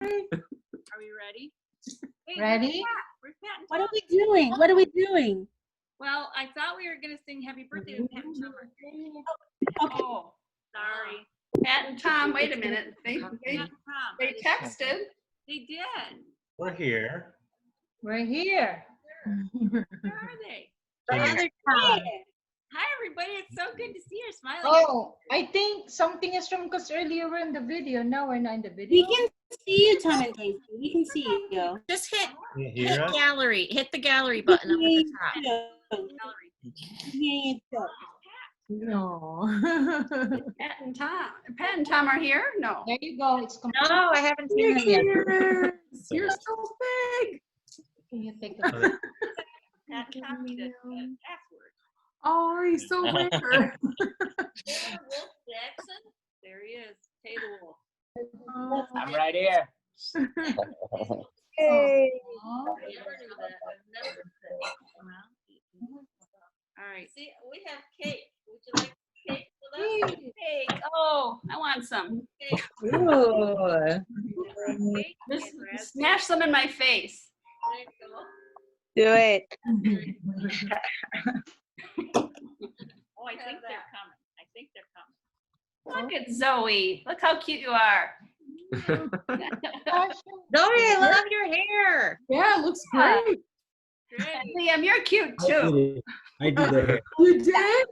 Are we ready? Hey, Ready? Where's Pat and What Tom? are we doing? What are we doing? Well, I thought we were going to sing happy birthday to Pat and Tom. Okay. Oh, sorry. Pat and Tom, wait a minute. They Pat and Tom. they texted. They did. We're here. We're here. Where are they? Father Tom. Hi, everybody. It's so good to see you smiling. Oh, I think something is wrong because earlier we're in the video. Now we're not in the We video. can see you, Tom and Daisy. We can see you. Just hit Can you hear us? gallery. Hit the gallery button up at the top. Gallery. No. Pat and Tom are here? No. There you go. It's complete. No, I haven't seen them yet. You're so big. Can you take a Pat copied the password. Oh, he's so big. There, Wolf Jackson. There he is. Hey, the wolf. I'm right here. Hey. Oh, Never knew that. I've never said. Well, all right. See, we have cake. Would you like cake with us? Cake. Oh, I want some. Cake. Ooh. Cake. Just and raspberry. smash some in my face. There you go. Do it. Oh, I think they're coming. I think they're coming. Look at Zoe. Look how cute you are. gosh. Zoe, I love your hair. Yeah, it looks Yeah. great. Great. Liam, you're cute too. I did it. You did?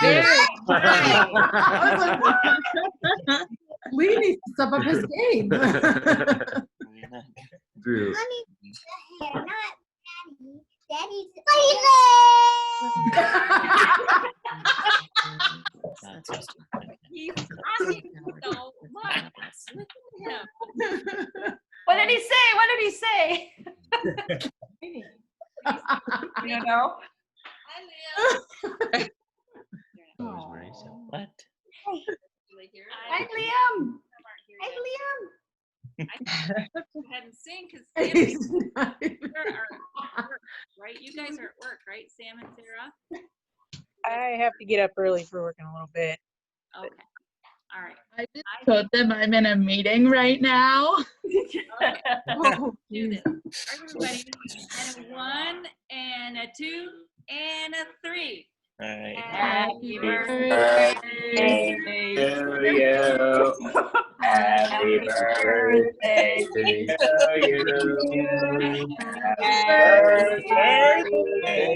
Yes. I was like, what? Lee needs to step up his game. Drew. Not Daddy. He's talking so much. Look at him. What did he say? What did he say? You know? Hi, Liam. What? Do they hear it? Hi, Liam. Some aren't here Hi, yet. Liam. I go ahead and sing because He's not even- are at work, right? You guys are at work, right? Sam and Sarah? I have to get up early for work in a little bit. Okay. All right. I just told them I'm in a meeting right now. Okay. Oh, Do geez. this. Everybody. And a 1 and a 2 and a 3. All right. Happy birthday to you. Happy birthday to you. Happy birthday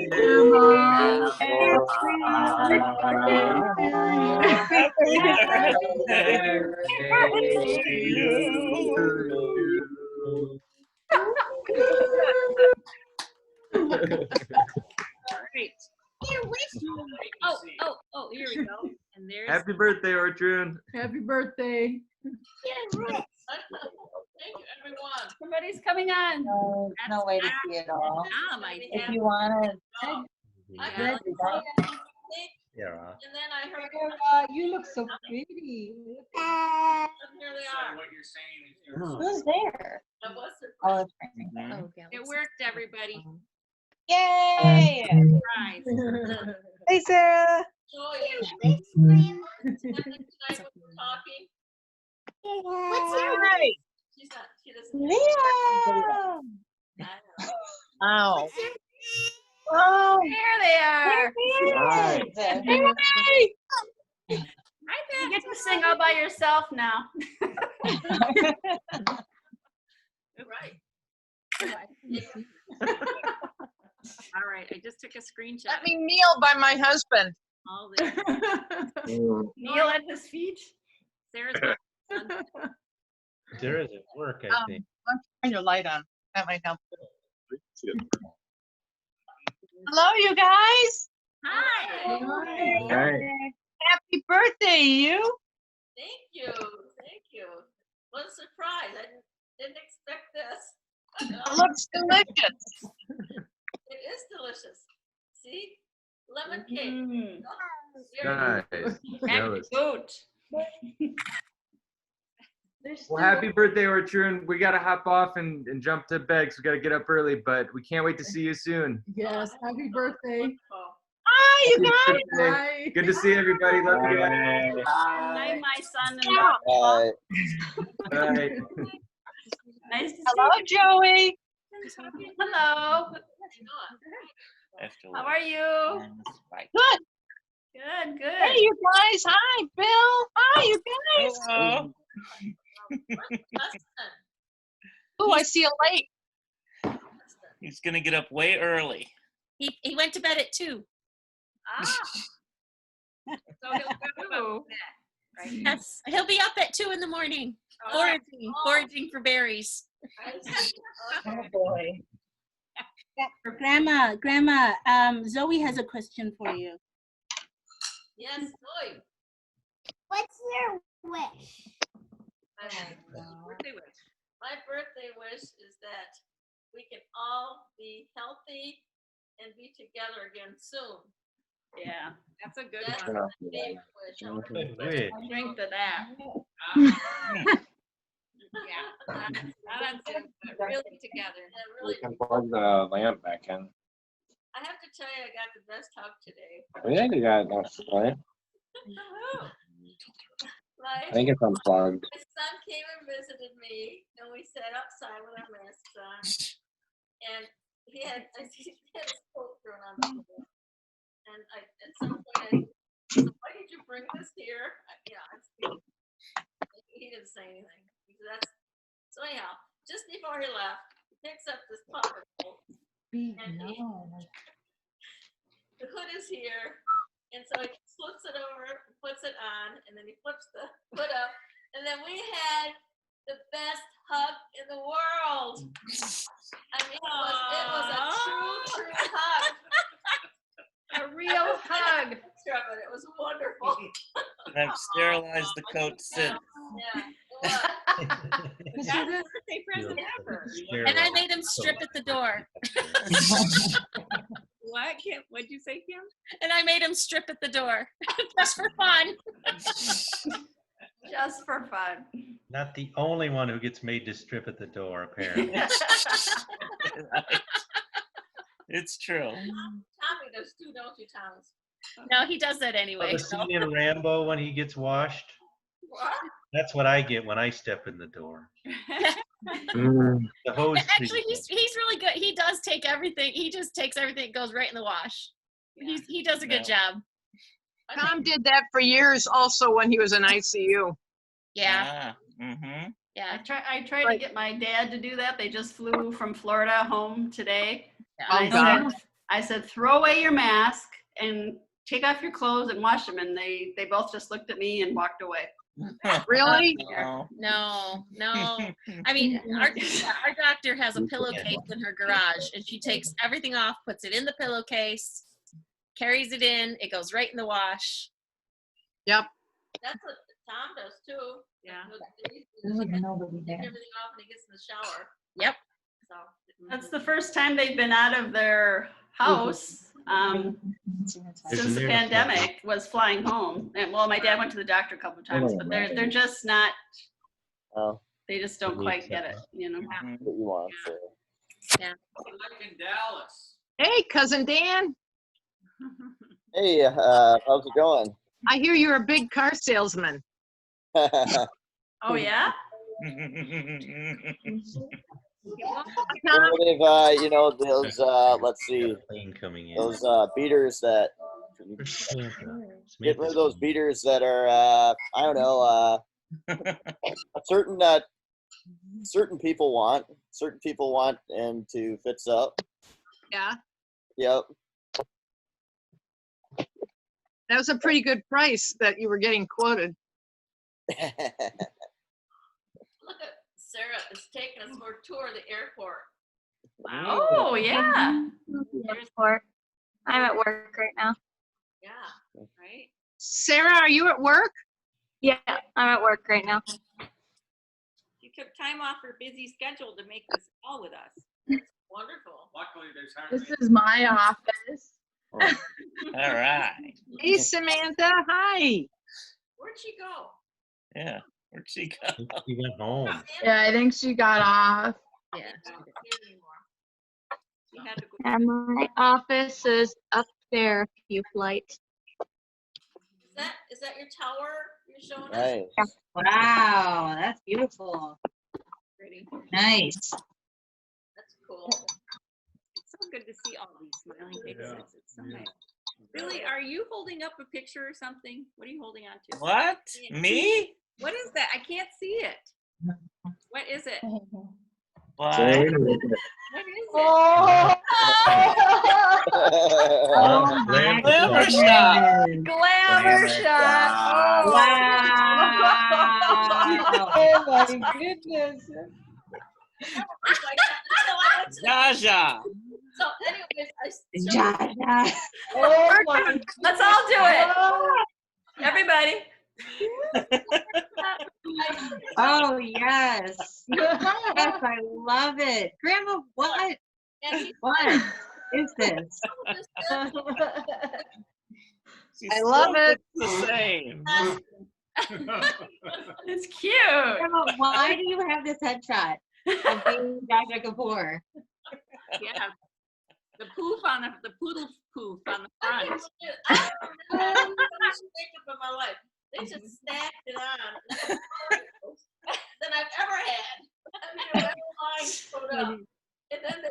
Great. Oh, here we go. And there's Happy birthday, Ortrud. Happy birthday. Thank you, everyone. Somebody's coming on. No way to see it all. Tom, I If have. you want to, Yeah. Yeah. And then I heard you look so pretty. here they are. Who's there? That was Oh, surprise. it's right. It worked, everybody. Yay! Surprise. Hey, Sarah. Joy, tonight when we're talking. What's your Hi. She's not. She doesn't. Liam. I know. Ow. Oh, Here they are. Hi, You Pat. get to sing all by yourself now. Right. All right. I just took a screenshot. Let me kneel by my husband. All this. Kneel at his feet. Sarah's got There is at work, I think. Turn your light on. That might help. Hello, you guys. Hi. Right. Happy birthday, you. Thank you. Thank you. What a surprise. I didn't expect this. It looks delicious. It is delicious. See? Lemon cake. Mm. Nice. Jealous. Goat. Well, happy birthday, Ortrud. We got to hop off and jump to bed 'cause we got to get up early, but we can't wait to see you soon. yes, happy birthday. Hi, you guys. Birthday. Bye. Good to see everybody. Love you guys. Night, my son and daughter. Bye. Nice to see Hello, Joey. you. Hello. How are you? Good. Good, good. Hey, you guys. Hi, Bill. Hi, you guys. Hello. Oh, I see a light. He's gonna get up way early. He went to bed at 2. Ah. So he'll go right? Yes, he'll be up at 2 in the morning, foraging for berries. Oh, boy. Grandma, Zoe has a question for you. Yes, Zoe. What's your wish? Birthday wish. My birthday wish is that we can all be healthy and be together again soon. Yeah, that's a good That's one. my favorite wish. I want Good to wish. I'll drink to that. Yeah, not soon, but really together. And really, We can plug the lamp back in. I have to tell you, I got the best hug today. Yeah, you got it. Right? I Like, think it's unplugged. my son came and visited me, and we sat outside with our masks on. And he had his coat thrown on the floor. And at some point, I said, "Why did you bring this here?" He didn't say anything. He said, so anyhow, just before he left, he picks up this puffer coat. And the hood is here, and so he flips it over, puts it on, and then he flips the hood up, and then we had the best hug in the world. I mean, it was a true hug. A real hug. It was wonderful. And I've sterilized the coat since. Yeah, it was. That's the birthday present ever. And I made him strip at the door. What, Kim? What'd you say, Kim? And I made him strip at the door, just for fun. Just for fun. Not the only one who gets made to strip at the door, apparently. It's true. Tommy does too, don't you, Thomas? No, he does that Oh, anyway. the scene in Rambo when he gets washed? What? That's what I get when I step in the door. The hose Actually, treatment. he's really good. He does take everything. He just takes everything, it goes right in the wash. He does a good job. Tom did that for years also when he was in ICU. Yeah. Mm-hmm. Yeah. I tried to get my dad to do that. They just flew from Florida home today. Oh, And God. I said, throw away your mask and take off your clothes and wash them. And they both just looked at me and walked away. Really? No. I mean, our doctor has a pillowcase in her garage, and she takes everything off, puts it in the pillowcase, carries it in, it goes right in the wash. Yep. That's what Tom does too. Yeah. He takes everything off when he gets in the shower. Yep. So That's the first time they've been out of their house since the pandemic was flying home. And well, my dad went to the doctor a couple of times, but they're just not. Oh, They just don't quite get it, you know. what you want, so. Yeah. Like in Dallas. Hey, cousin Dan. Hey, how's it going? I hear you're a big car salesman. Oh yeah. I believe, you know, those, let's see, Plane coming in. those beaters that, get rid of those beaters that are, I don't know, certain people want and to fix up. Yeah. Yep. That was a pretty good price that you were getting quoted. look at Sarah is taking us for a tour of the airport. Oh yeah. Airport. I'm at work right now. Yeah. Right. Sarah, are you at work? Yeah, I'm at work right now. She took time off her busy schedule to make this call with us. That's wonderful. Luckily, there's hardly. This is my office. All right. Hey, Samantha. Hi. Where'd she go? Yeah. Where'd she go? He went home. Yeah, I think she got off. Yeah. She had to go. And my office is up there a few flights. Is that your tower you're showing us? Nice. Wow, that's beautiful. pretty. Nice. That's cool. It's so good to see all these smiling faces. It's so nice. Billy, are you holding up a picture or something? What are you holding on to? What? Me? What is that? I can't see it. What is it? What? What is it? Oh, Oh, my Glamour goodness. shot. Glamour shot. Oh. Wow. oh my goodness. Jaja. So anyways, Jaja. Oh my Let's all do it. Everybody. Oh, yes. Yes, I love it. Grandma, what? What is this? She I love still it. looks the same. It's cute. Grandma, why do you have this headshot of being Jaja Kapoor? Yeah. The poof on the poodle poof on the front. I don't know how makeup in my life. They just stacked it on than I've ever had. I mean, I line put up, and then they.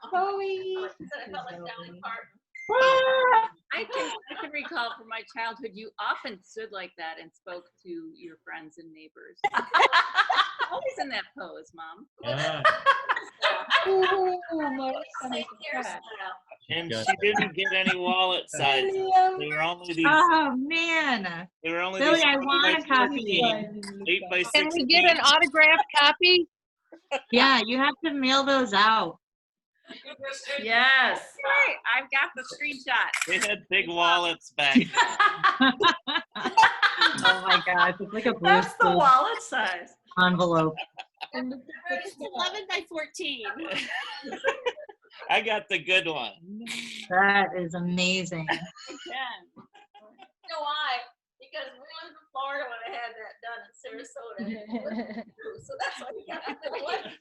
Chloe. I felt like Dolly Parton. I can recall from my childhood, you often stood like that and spoke to your friends and neighbors. Always in that pose, Mom. Yeah. Ooh, my son is Hairstyle. And she didn't get any wallet sizes. They were only these. Oh, man. They were only Billy, these. I want a copy. 8 by Can 16. we get an autographed copy? Yeah, you have to mail those out. Yes. Right, I've got the screenshot. They had big wallets back then. Oh my gosh, it's like a blue That's the wallet size. envelope. It's 11 by 14. I got the good one. That is amazing. You know why? Because we lived in Florida when I had that done in Sarasota. So that's why we got the one.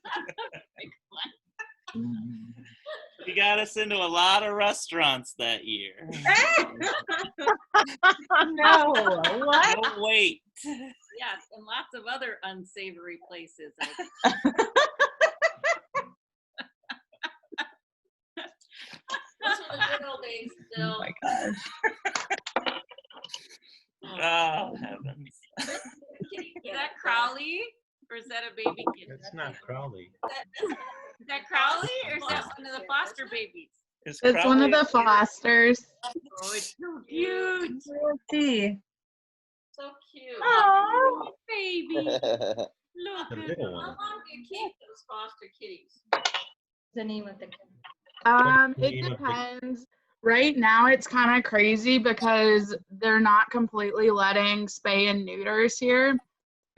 You got us into a lot of restaurants that year. No, what? No, wait. Yes, and lots of other unsavory places. Those were the good old days still. Oh my gosh. Oh, heavens. Is that Crowley or is that a baby kid? That's not Crowley. Is that Crowley or is that one of the foster babies? Is It's one of Crowley- the Fosters. Oh, it's so cute. Let's see. So cute. Oh, baby. The Look. little How one. long do you keep those foster kitties? The name of the It name of the- depends. Right now, it's kind of crazy because they're not completely letting spay and neuters here,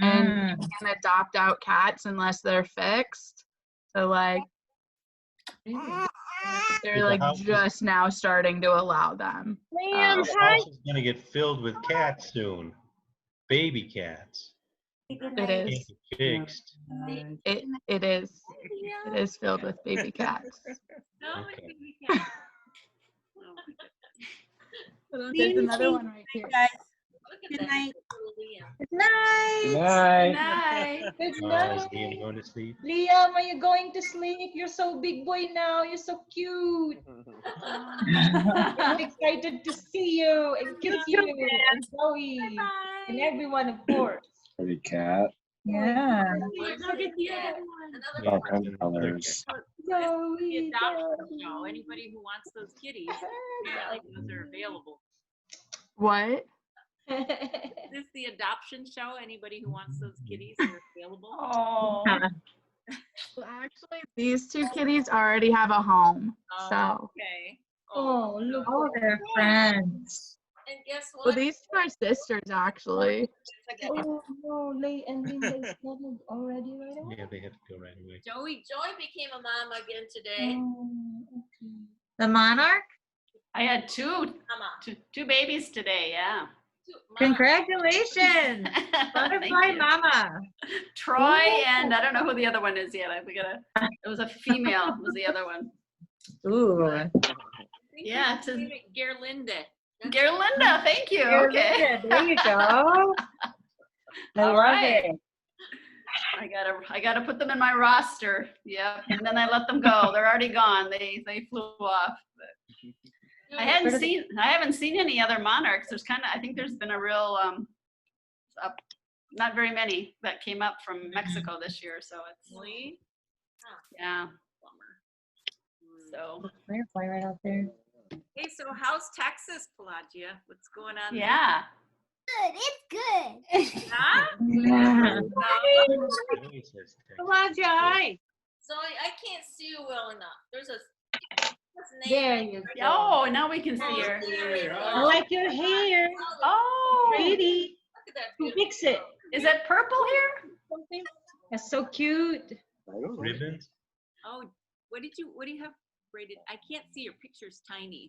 and you can adopt out cats unless they're fixed. So like, they're like just now starting to allow them. The house is gonna get filled with cats soon. Baby cats. It Can't is. be fixed. It is. It is filled with baby cats. Okay. There's another one right here. Look at Good that. night. Little Liam. Good night. Good night. Night. Good Oh, night. is Liam going to sleep? Liam, are you going to sleep? You're so big boy now. You're so cute. I'm excited to see you and kiss you and Zoe and everyone, of course. Pretty cat. Yeah. Look at the other one. All kinds of colors. The Zoe. adoption show. Anybody who wants those kitties, apparently those are available. What? Is this the adoption show? Anybody who wants those kitties are available? Oh. Well, actually, these two kitties already have a home. So, Okay. Oh, look. Oh, they're friends. And guess what? well, these two are sisters, actually. Oh, no, and Linda is not already right away. Yeah, they have to go right away. Joey, Joy became a mom again today. The monarch? I had two babies today, yeah. Congratulations. Thank Butterfly you. mama. Troy and I don't know who the other one is yet. It was a female was the other one. Ooh. Yeah, to Gerlinda. Gerlinda, thank you. There Okay. you go. I love right. it. I gotta put them in my roster. Yep. And then I let them go. They're already gone. They flew off. But I haven't seen any other monarchs. I think there's been a real not very many that came up from Mexico this year. So it's yeah. So Firefly right out there. Hey, so how's Texas, Pelagia? What's going on? yeah. Good. It's good. Huh? Pelagia, hi. Zoe, I can't see you well enough. There's a There you go. Oh, now we can see her. I like your hair. Oh, Pretty. Look at that Who beautiful. fix it? is it purple here? That's so cute. Ribbons? Oh, what do you have braided? I can't see your picture's tiny.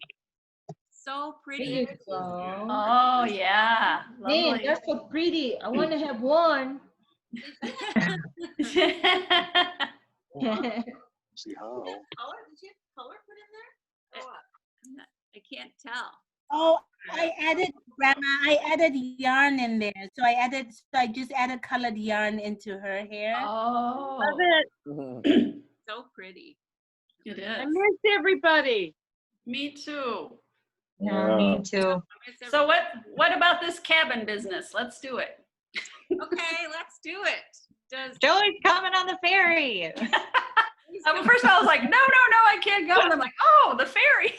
So There pretty. you go. Oh yeah. Man, Lovely. that's so pretty. I want to have one. See how? Color? Did you have color put in there? Oh, I can't tell. Oh, I added yarn in there. So I just added colored yarn into her hair. Oh, Love it. So pretty. it I is. missed everybody. Me too. Yeah, me too. So what about this cabin business? Let's do it. Okay, let's do it. Does Joey's coming on the ferry. Well, first of all, I was like, no, I can't go. And I'm like, oh, the ferry.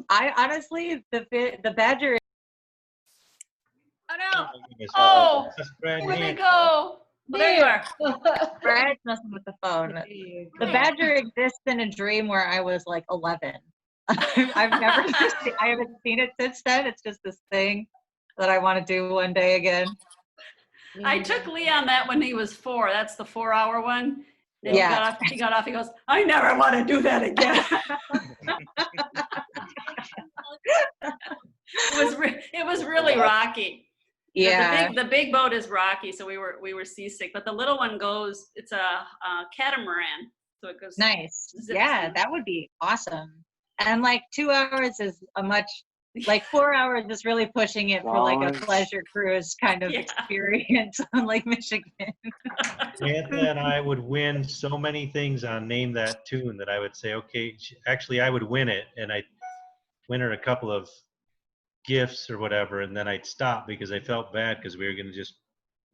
I honestly, the Badger. Oh no. Oh, That's Brad where'd they Hand. go? Well, there you are. Brad's messing with the phone. The Badger exists in a dream where I was like 11. I haven't seen it since then. It's just this thing that I want to do one day again. I took Leon that when he was 4. That's the 4-hour one. And Yeah. He got off. He goes, I never want to do that again. It was really rocky. Yeah. The big boat is rocky, so we were seasick. But the little one goes. It's a catamaran, so it goes. Nice. zips Yeah, in. that would be awesome. And like 2 hours is a much, like 4 hours is really pushing it for like a pleasure cruise kind of experience on Lake Michigan. Samantha and I would win so many things on Name That Tune that I would say, okay, actually I would win it, and I'd win her a couple of gifts or whatever, and then I'd stop because I felt bad because we were going to just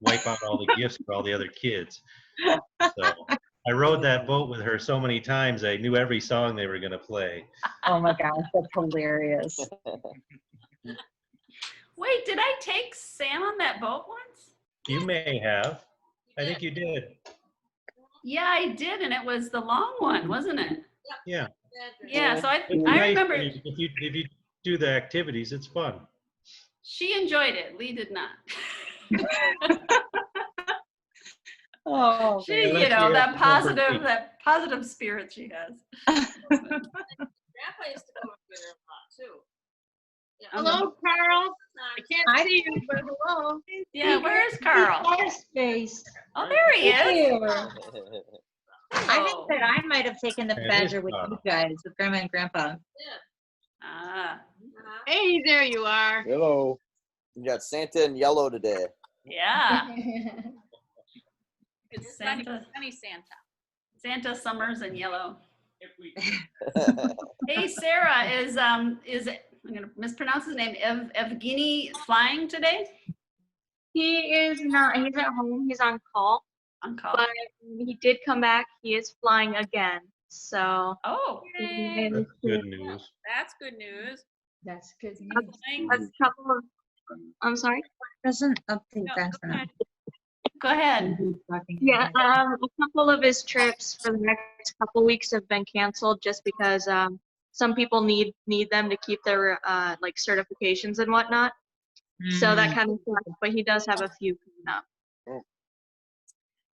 wipe out all the gifts for all the other kids. So I rode that boat with her so many times, I knew every song they were going to play. Oh my gosh, that's hilarious. Wait, did I take Sam on that boat once? You may have. I think you did. Yeah, I did, and it was the long one, wasn't it? Yeah. Yeah, so I It's nice remember if you do the activities, it's fun. she enjoyed it. Lee did not. Oh, She, you know, that positive spirit she has. Grandpa used to come up here a lot too. Yeah. Hello, Carl. I can't see you, but hello. Yeah, where's Carl? Space. Oh, there he is. Here. I think that I might have taken the It is Badger with Carl. you guys, with Grandma and Grandpa. Ah, Hey, there you are. Hello. You got Santa in yellow today. yeah. it's It's sunny, Santa. sunny Santa? Santa summers in yellow. Hey, Sarah, is I'm gonna mispronounce his name. Evgeny flying today? He is not. He's at home. He's on call. On call. But he did come back. He is flying again. So. Oh. Yay. That's good news. That's good news. That's good A couple of. I'm sorry. Doesn't update No, fast go enough. ahead. Go ahead. Yeah. A couple of his trips for the next couple weeks have been canceled just because some people need them to keep their like certifications and whatnot. So that kind of sucks. But he does have a few coming up.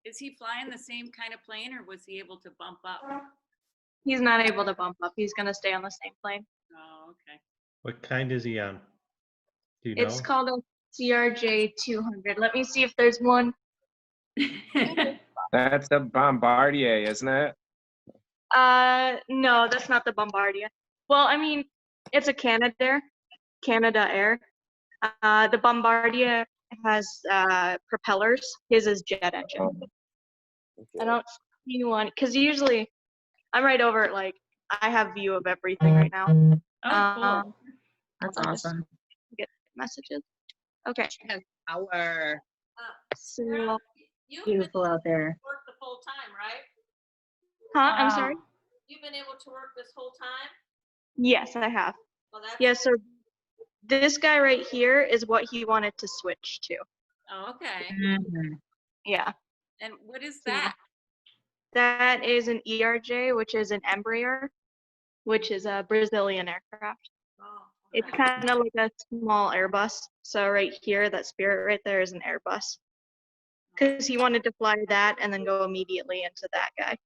Is he flying the same kind of plane, or was he able to bump up? He's not able to bump up. He's gonna stay on the same plane. Oh, okay. What kind is he on? Do you know? It's called a CRJ 200. Let me see if there's one. That's the Bombardier, isn't it? No, that's not the Bombardier. Well, I mean, it's a Canada Air. The Bombardier has propellers. His is jet engine. I don't see one because usually I'm right over it. Like I have view of everything right now. Oh, cool. That's I'll just awesome. get messages. Okay. Has power. So, You've Beautiful out there. worked the full time, right? huh? I'm sorry. You've been able to work this whole time? Yes, I have. Well, that's Yeah. So this guy right here is what he wanted to switch to. Oh, okay. Yeah. And what is that? That is an ERJ, which is an Embraer, which is a Brazilian aircraft. Oh, It's kind of like a small Airbus. So right here, that Spirit right there is an Airbus. Because he wanted to fly that and then go immediately into that guy.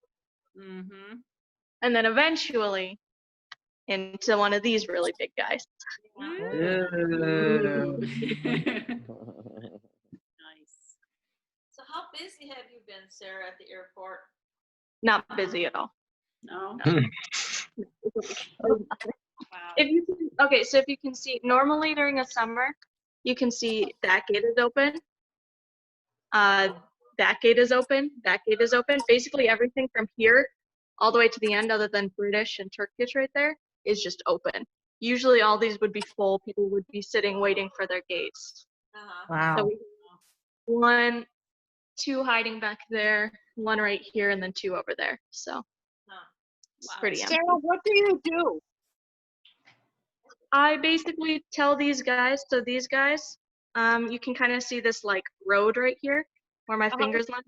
Mm-hmm. And then eventually into one of these really big guys. Nice. So how busy have you been, Sarah, at the airport? Not busy at all. No. If you can, okay, so if you can see, normally during a summer, you can see that gate is open. That gate is open. That gate is open. Basically, everything from here all the way to the end, other than British and Turkish right there, is just open. Usually, all these would be full. People would be sitting waiting for their gates. Wow. So we have 1, 2 hiding back there, 1 right here, and then 2 over there. So it's pretty empty. Sarah, what do you do? I basically tell these guys, so these guys, you can kind of see this like road right here where my fingers land.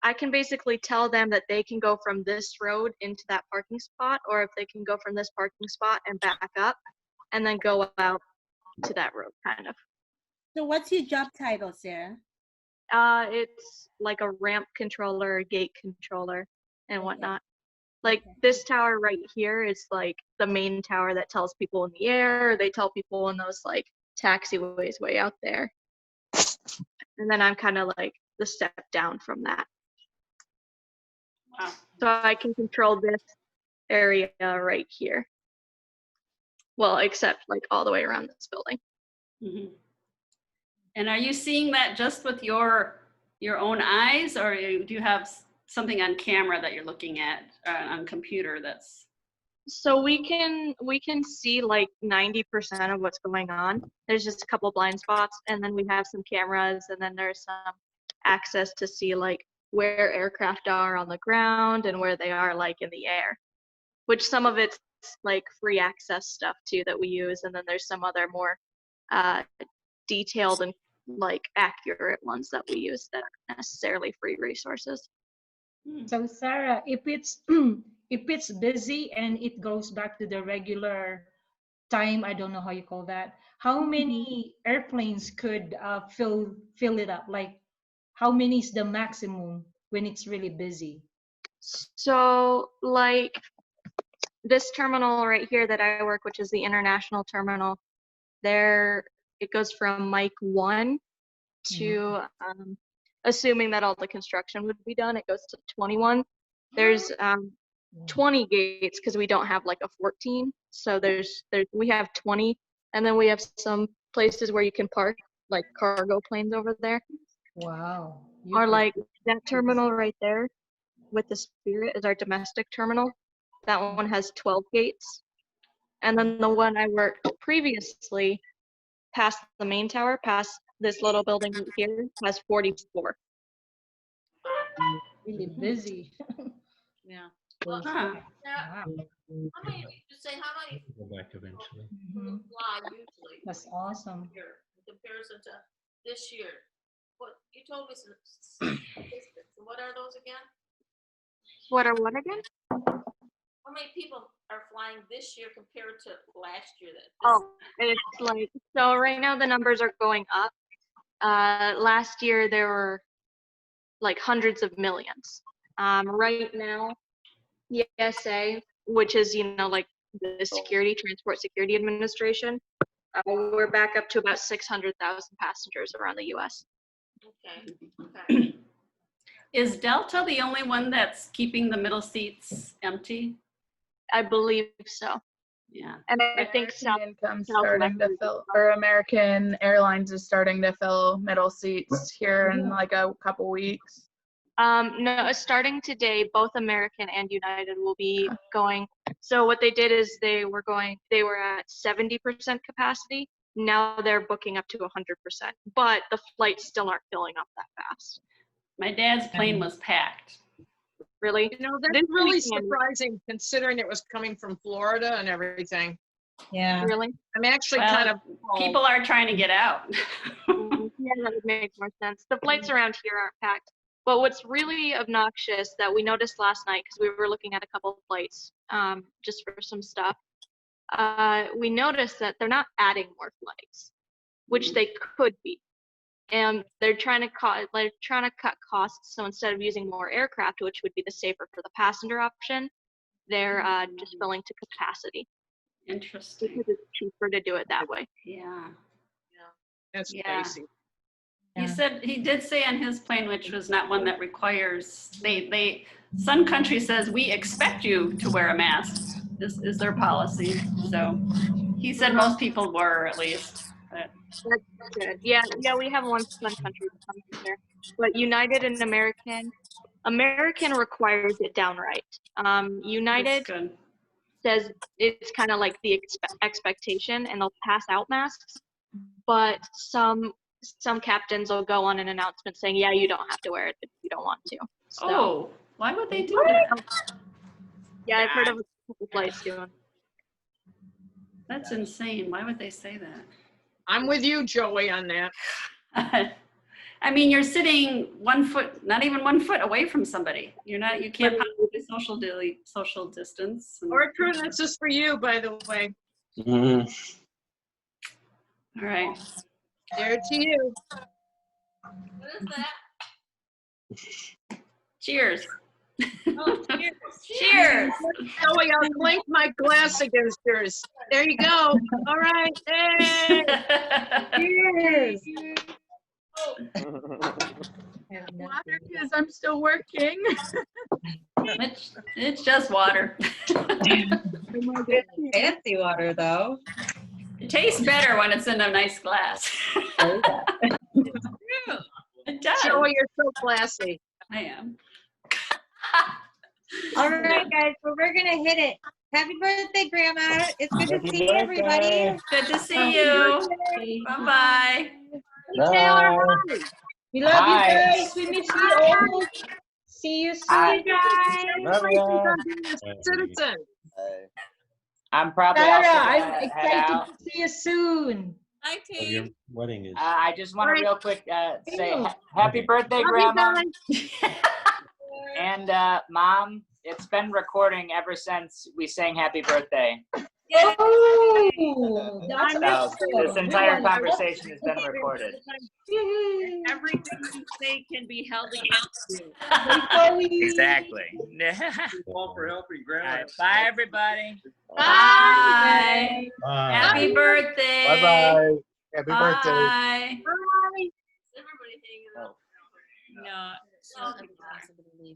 I can basically tell them that they can go from this road into that parking spot, or if they can go from this parking spot and back up and then go out to that road kind of. So what's your job title, Sarah? It's like a ramp controller, gate controller, and whatnot. Like this tower right here is like the main tower that tells people in the air. They tell people in those like taxiways way out there. And then I'm kind of like the step down from that. Wow. So I can control this area right here. Well, except like all the way around this building. Mm-hmm. And are you seeing that just with your own eyes, or do you have something on camera that you're looking at on computer that's? So we can see like 90% of what's going on. There's just a couple blind spots, and then we have some cameras, and then there's some access to see like where aircraft are on the ground and where they are like in the air, which some of it's like free access stuff too that we use, and then there's some other more detailed and like accurate ones that we use that aren't necessarily free resources. So Sarah, if it's if it's busy and it goes back to the regular time, I don't know how you call that. How many airplanes could fill it up? Like how many is the maximum when it's really busy? So like this terminal right here that I work, which is the international terminal, there it goes from Mike 1 to assuming that all the construction would be done, it goes to 21. There's 20 gates because we don't have like a 14. So we have 20, and then we have some places where you can park like cargo planes over there. Wow. Or like that terminal right there with the Spirit is our domestic terminal. That one has 12 gates. And then the one I worked previously past the main tower, past this little building right here, has 44. Really busy. Yeah. Well, Wow. Sarah, how many, just say how many Go back eventually. people fly usually? That's awesome. Here, in comparison to this year. What, you told me some statistics. What are those again? What are what again? How many people are flying this year compared to last year? Oh, it's like, so right now the numbers are going up. Last year there were like hundreds of millions. Right now, ESA, which is, like the Transport Security Administration, we're back up to about 600,000 passengers around the US. Okay. Is Delta the only one that's keeping the middle seats empty? I believe so. Yeah. And I think American income's Southwest starting to is- fill, or American Airlines is starting to fill middle seats here in like a couple weeks. No, starting today, both American and United will be going. So what they did is they were at 70% capacity. Now they're booking up to 100%, but the flights still aren't filling up that fast. My dad's plane was packed. Really? You know, that's This really weekend- surprising considering it was coming from Florida and everything. Yeah. Really? I'm actually Well, kind of people are trying to get out. Yeah, that would make more sense. The flights around here aren't packed. But what's really obnoxious that we noticed last night, because we were looking at a couple of flights just for some stuff, we noticed that they're not adding more flights, which they could be. And they're trying to cut costs. So instead of using more aircraft, which would be the safer for the passenger option, they're just filling to capacity. Interesting. Because it's cheaper to do it that way. Yeah. That's Yeah. crazy. He did say on his plane, which was not one that requires, some country says, we expect you to wear a mask, is their policy. So he said most people were at least. But That's good. Yeah, we have one country that comes in there. But United and American requires it downright. United good. says it's kind of like the expectation, and they'll pass out masks. But some captains will go on an announcement saying, yeah, you don't have to wear it if you don't want to. So, Oh, why would they do that? yeah, I've heard of a couple flights doing. That's insane. Why would they say that? I'm with you, Joey, on that. I mean, you're sitting 1 foot, not even 1 foot away from somebody. You can't possibly social distance. Arthur, this is for you, by the way. All right. There to you. What is that? Cheers. Oh, cheers. Cheers. Joey, I'll clink my glass against yours. There you go. All right. Hey. Cheers. Water, because I'm still working. It's just water. Fancy water, though. It tastes better when it's in a nice glass. It does. Joey, you're so classy. I am. All right, guys. So we're gonna hit it. Happy birthday, Grandma. It's good to Happy see birthday. everybody. Good to see you. Bye-bye. We love you guys. We miss you all. See you soon, guys. Citizen. I'm probably Sarah, also I'm gonna head excited out. to see you soon. Hi, Oh, your team. wedding is. I just want to real quick say Ew. happy birthday, Love you Grandma. guys. And Mom, it's been recording ever since we sang happy birthday. Oh, that's So awesome. this entire conversation has been recorded. Everything you say can be held against you. Exactly. All for helping All Grandma. right, bye, everybody. Bye. Bye. Happy birthday. Bye-bye. Happy birthday. Bye. Everybody hanging out. No, Oh,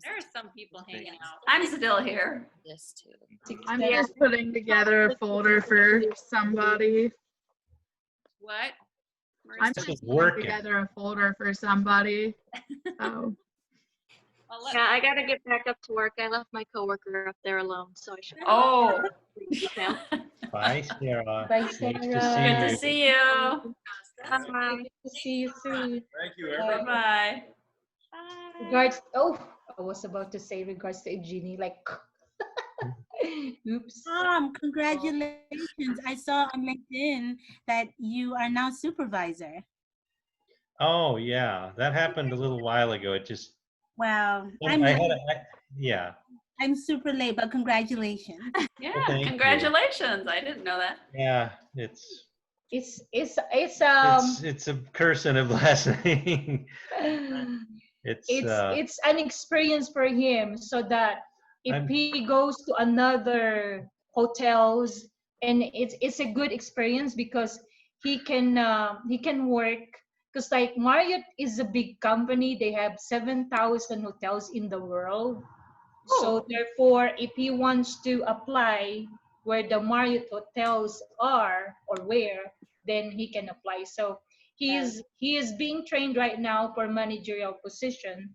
there are some people hanging out. I'm still here. Yes, too. I'm just putting together a folder for somebody. What? I'm This just is putting working. together a folder for somebody. Oh. Yeah, I gotta get back up to work. I left my coworker up there alone, so I should. Oh. Bye, Sarah. Bye, Nice Sarah. to Good see to you. see you. Good to see you soon. Thank you, everybody. Bye-bye. Regards. Oh, I was about to say regards to Jeannie. Like, oops. Congratulations. I saw on LinkedIn that you are now supervisor. Oh yeah, that happened a little while ago. It just. Wow. Yeah. I'm super late, but congratulations. Yeah, thank you. congratulations. I didn't know that. Yeah, it's It's a curse and a blessing. it's an experience for him, so that if he goes to another hotels, and it's a good experience because he can work, because like Marriott is a big company. They have 7,000 hotels in the world. So therefore, if he wants to apply where the Marriott hotels are or where, then he can apply. So he is being trained right now for managerial position,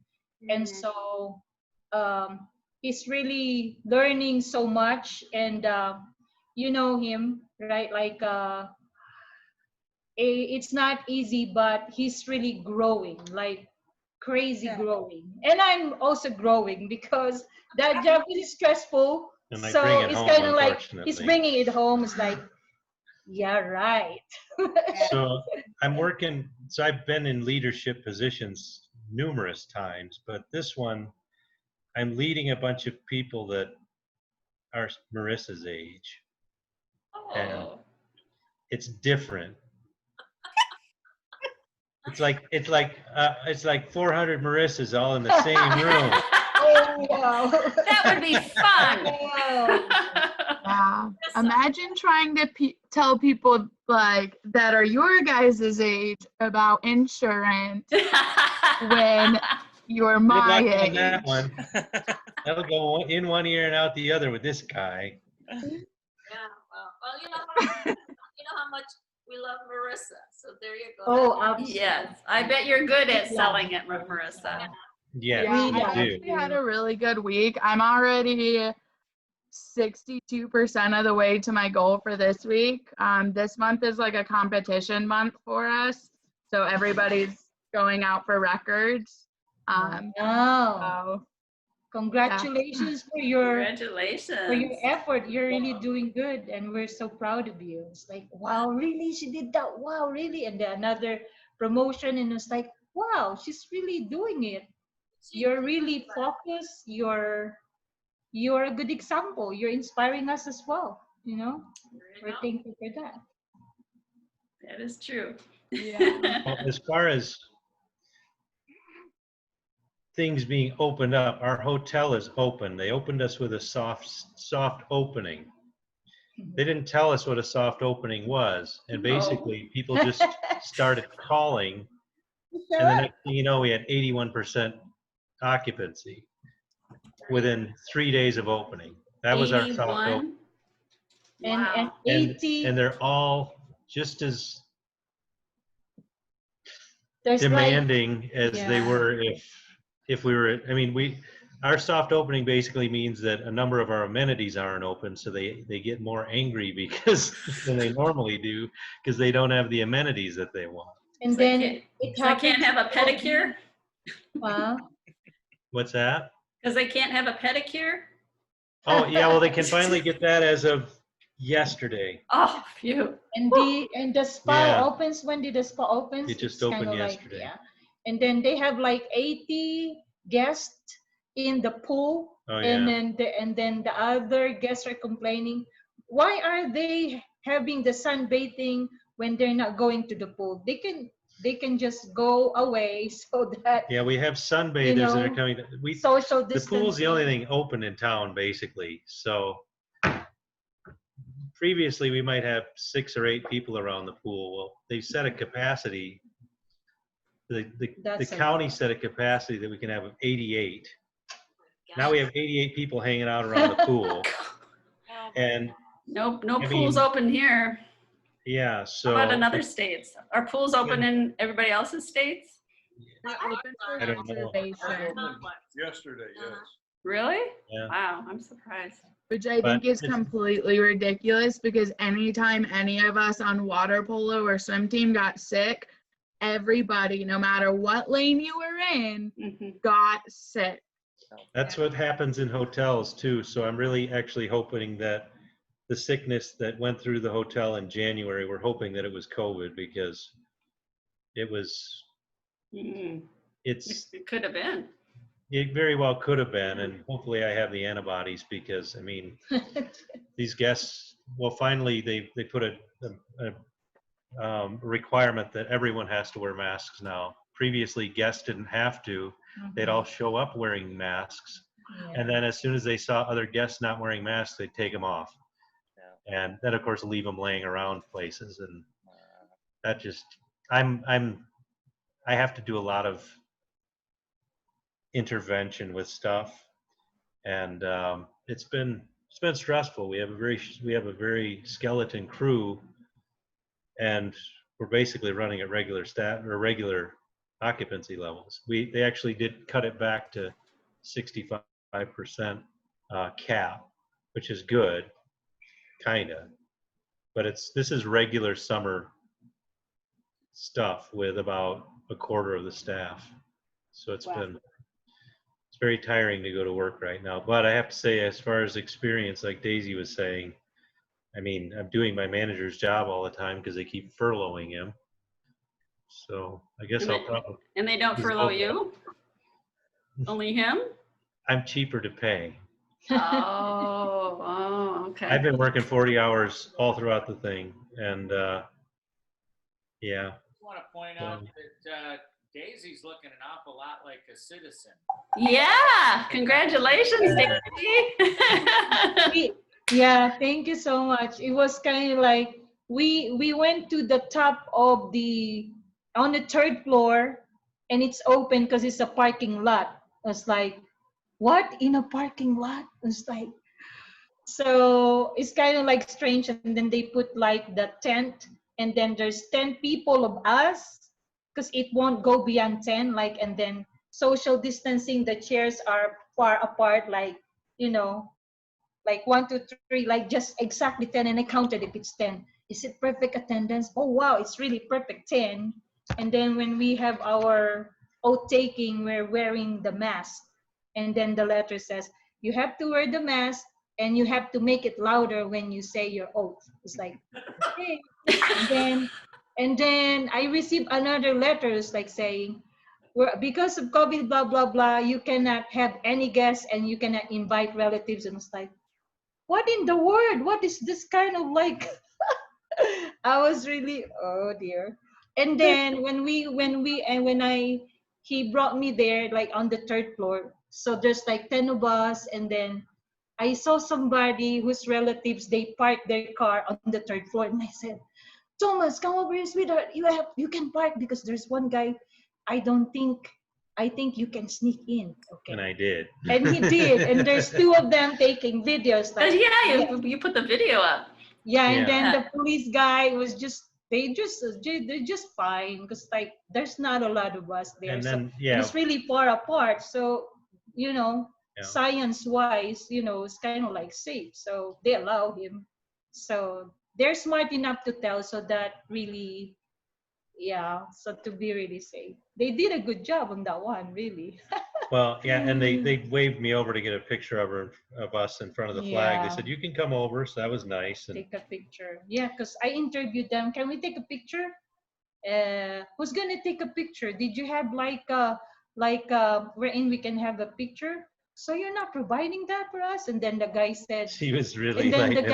and so he's really learning so much. And you know him, right? Like it's not easy, but he's really growing, like crazy growing. And I'm also growing because that job is stressful. And I So bring it it's home, kind of like he's unfortunately. bringing it home. It's like, yeah, right. So I'm working, so I've been in leadership positions numerous times, but this one, I'm leading a bunch of people that are Marissa's age. And Oh. it's different. It's like 400 Marissas all in the same room. Oh, wow. That would be fun. Yeah. Imagine trying to tell people like that are your guys' age about insurance when you're Good my luck on age. that one. That'll go in one ear and out the other with this guy. Yeah, well, you know how much we love Marissa. So there you go. Oh, absolutely. Yes, I bet you're good at selling it, Marissa. Yes, Yeah, you I do. actually had a really good week. I'm already 62% of the way to my goal for this week. This month is like a competition month for us, so everybody's going out for records. Wow. Congratulations for your Congratulations. effort. You're really doing good, and we're so proud of you. It's like, wow, really, she did that. Wow, really, and then another promotion, and it's like, wow, she's really doing it. You're really focused. You're a good example. You're inspiring us as well. You know, we're thankful for that. That is true. Well, as far as things being opened up, our hotel is open. They opened us with a soft opening. They didn't tell us what a soft opening was, and basically people just started calling, and the next thing you know, we had 81% occupancy within 3 days of opening. That was our soft opening. And 80. And they're all just as There's demanding as they Yeah. were if we were. I mean, our soft opening basically means that a number of our amenities aren't open, so they get more angry because than they normally do because they don't have the amenities that they want. And So I then can't- it so I can't happens have a pedicure? What's that? Because they can't have a pedicure? Oh yeah, well they can finally get that as of yesterday. Oh, phew. And the spa Yeah. opens. When did the spa opens? It just It's kinda opened like, yesterday. yeah. And then they have like 80 guests in the pool. Oh, And yeah. then the other guests are complaining. Why are they having the sunbathing when they're not going to the pool? They can just go away so that Yeah, we have sunbathers that are coming. social The pool's the only distancing. thing open in town, basically. So previously, we might have 6 or 8 people around the pool. Well, they set a capacity. The That's a county set a capacity that we can have of 88. Now we have 88 people hanging out around the pool. And Nope, no I pools mean, open here. yeah, How so about in other states? Are pools open in everybody else's states? I don't know. Yesterday, yes. Really? Yeah. Wow, I'm surprised. Which I But think is completely ridiculous because anytime any of us on water polo or swim team got sick, everybody, no matter what lane you were in, got sick. That's what happens in hotels too. So I'm really actually hoping that the sickness that went through the hotel in January, we're hoping that it was COVID because it was, It could have been. it very well could have been. And hopefully I have the antibodies because, I mean, these guests, well, finally they put a requirement that everyone has to wear masks now. Previously, guests didn't have to. They'd all show up wearing masks. And then as soon as they saw other guests not wearing masks, they'd take them off. And then, of course, leave them laying around places. And that just, I have to do a lot of intervention with stuff. And it's been It's been stressful. We have a very skeleton crew, and we're basically running at regular staff or regular occupancy levels. They actually did cut it back to 65% cap, which is good, kinda. But this is regular summer stuff with about a quarter of the staff. So it's very tiring to go to work right now. But I have to say, as far as experience, like Daisy was saying, I mean, I'm doing my manager's job all the time because they keep furloughing him. So I guess And I'll they- probably. And they don't furlough you? Only him? I'm cheaper to pay. Oh, okay. I've been working 40 hours all throughout the thing, and yeah. I want to point out that Daisy's looking an awful lot like a citizen. Yeah, congratulations, Daisy. Yeah, thank you so much. It was kind of like we went to the top of on the third floor, and it's open because it's a parking lot. It's like, what, in a parking lot? It's like, so it's kind of like strange. And then they put like the tent, and then there's 10 people of us because it won't go beyond 10. Like, and then social distancing, the chairs are far apart, like, you know, like 1, 2, 3, like just exactly 10. And I counted if it's 10. Is it perfect attendance? Oh, wow, it's really perfect 10. And then when we have our oath taking, we're wearing the mask. And then the letter says, you have to wear the mask and you have to make it louder when you say your oath. It's like, okay. And then I received another letters like saying, because of COVID, blah, blah, blah, you cannot have any guests and you cannot invite relatives. And it's like, what in the world? What is this kind of like? I was really, oh dear. And then he brought me there like on the third floor. So there's like 10 of us, and then I saw somebody whose relatives, they parked their car on the third floor, and I said, Thomas, come over here, sweetheart. You can park because there's one guy. I think you can sneak in. Okay. And I did. And he did. And there's 2 of them taking videos. Like, You put the video up. Yeah, and Yeah. then the police guy was they're just fine because like there's not a lot of us there. And So then, yeah. it's really far apart. So, Yeah. science wise, it's kind of like safe. So they allow him. So they're smart enough to tell, so that really, so to be really safe. They did a good job on that one, really. Well, yeah, and they waved me over to get a picture of us in front of the flag. They Yeah. said, you can come over, so that was nice. And Take a picture. Yeah, because I interviewed them. Can we take a picture? Who's gonna take a picture? Did you have wherein we can have a picture? So you're not providing that for us? And then the guy said, she was really and then the lighting him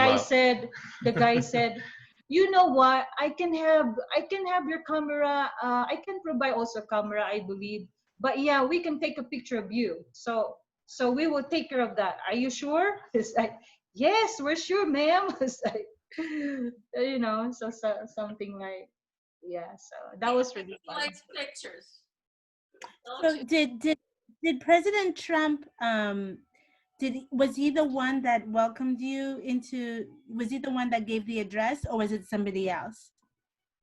guy up. said, you know what? I can have your camera. I can provide also camera, I believe. But yeah, we can take a picture of you. So we will take care of that. Are you sure? It's like, yes, we're sure, ma'am. It's like, so something like, yeah. So that was really He fun. likes pictures. So did President Trump was he the one that welcomed you into, was he the one that gave the address, or was it somebody else?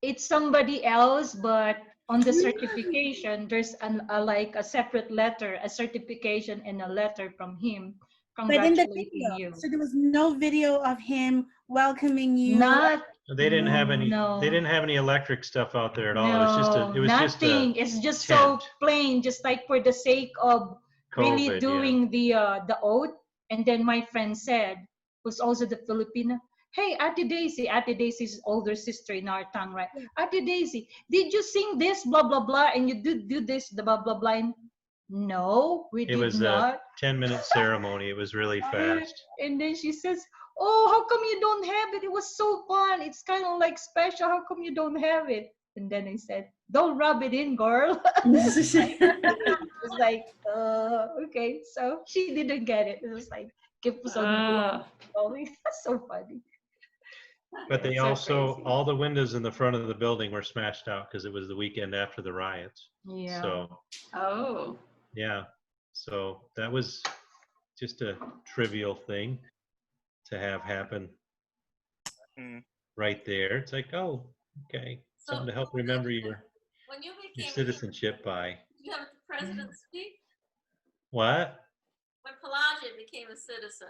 It's somebody else, but on the certification, there's a separate letter, a certification and a letter from him But in the congratulating video, you. so there was no video of him welcoming you. Not They didn't have any. No. They didn't have any electric stuff out there at all. It was just a. It was nothing. just a It's just tent. so plain, just like for the sake of really COVID, doing the oath. And then my friend said, who's also the Filipino, hey, Ate Daisy's older sister in our tongue, right? Ate Daisy, did you sing this, blah, blah, blah, and you do this, the blah, blah, blah? And no, we It did was not. a 10-minute ceremony. It was really fast. And then she says, oh, how come you don't have it? It was so fun. It's kind of like special. How come you don't have it? And then I said, don't rub it in, girl. It's like, okay. So she didn't get it. It was like, keep us on the floor. That's so funny. But they So also, crazy. all the windows in the front of the building were smashed out because it was the weekend after the riots. Yeah. So, Oh. yeah. So that was just a trivial thing. to have happen Mm. right there. It's like, oh, okay, So something to help remember your when you became, citizenship by. did you have the president speak? What? When Pelagia became a citizen.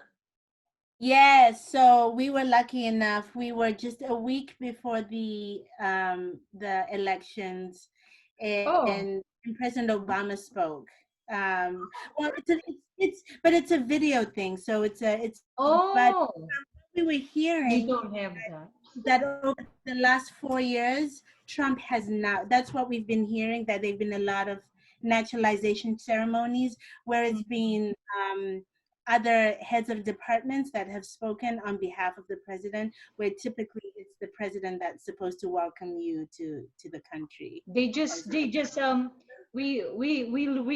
Yes, so we were lucky enough. We were just a week before the elections, and President Obama spoke. Well, it's a video thing, so but we were hearing We don't have that. that over the last 4 years, Trump has not. That's what we've been hearing, that there've been a lot of naturalization ceremonies where it's been other heads of departments that have spoken on behalf of the president, where typically it's the president that's supposed to welcome you to the country. They just we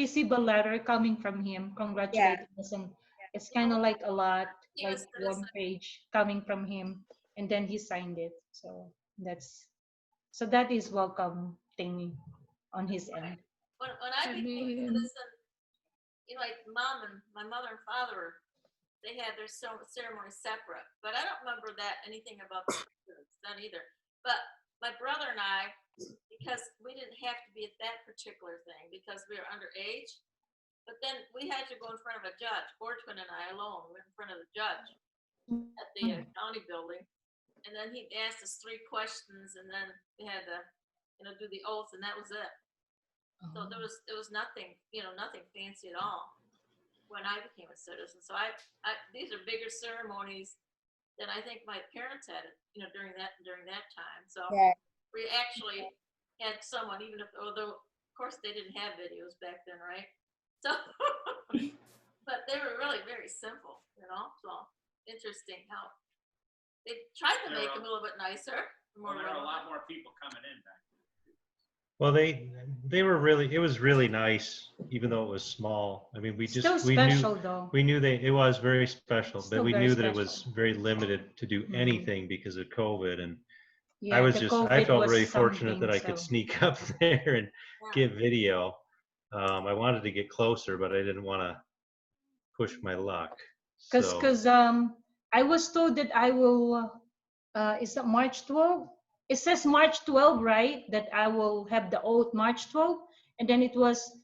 receive a letter coming from him congratulating us, and it's kind of like a lot, like one page coming from him, and then he signed it. So that is welcome thing on his end. When I became a citizen, like mom and my mother and father, they had their ceremony separate. But I don't remember that anything about the president's done either. But my brother and I, because we didn't have to be at that particular thing because we were underage, but then we had to go in front of a judge. Bortman and I alone went in front of the judge at the county building, and then he asked us 3 questions, and then we had to, do the oath, and that was it. So there was nothing, nothing fancy at all when I became a citizen. So I these are bigger ceremonies than I think my parents had, during that time. So we actually had someone, although of course they didn't have videos back then, right? So, but they were really very simple, So interesting how they tried to make them a little bit nicer. Well, there were a lot more people coming in back then. Well, they were really, it was really nice, even though it was small. I mean, we Still special, though. We knew it was very special, Still but we very knew that it special. was very limited to do anything because of COVID. And Yeah, I the felt was really fortunate something, that I could so. sneak up there and get video. I wanted to get closer, but I didn't want to push my luck. Because I was told that I will, is that March 12? It says March 12, right? That I will have the oath March 12. And then it was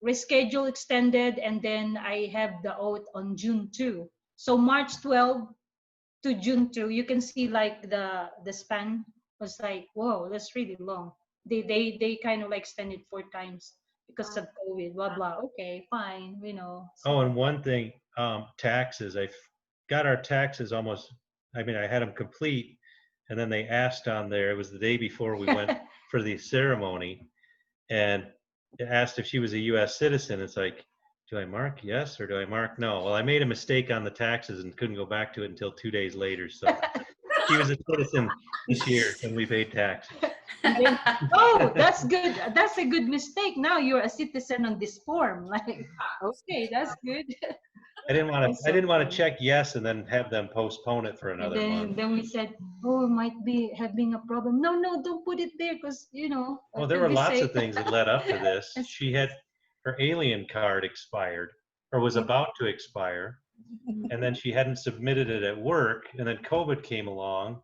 rescheduled, extended, and then I have the oath on June 2. So March 12 to June 2, you can see like the span was like, whoa, that's really long. They kind of like extended 4 times because of COVID, blah, blah. Okay, fine, Oh, and one thing, taxes. I got our taxes almost, I had them complete. And then they asked on there, it was the day before we went for the ceremony, and it asked if she was a U.S. citizen. It's like, do I mark yes or do I mark no? Well, I made a mistake on the taxes and couldn't go back to it until 2 days later. So she was a citizen this year and we paid taxes. Oh, that's good. That's a good mistake. Now you're a citizen on this form. Like, okay, that's good. I didn't want to check yes and then have them postpone it for And another month. then we said, oh, it might be having a problem. No, don't put it there because, Well, there were lots of things that led up to this. She had her alien card expired or was about to expire. And then she hadn't submitted it at work. And then COVID came along.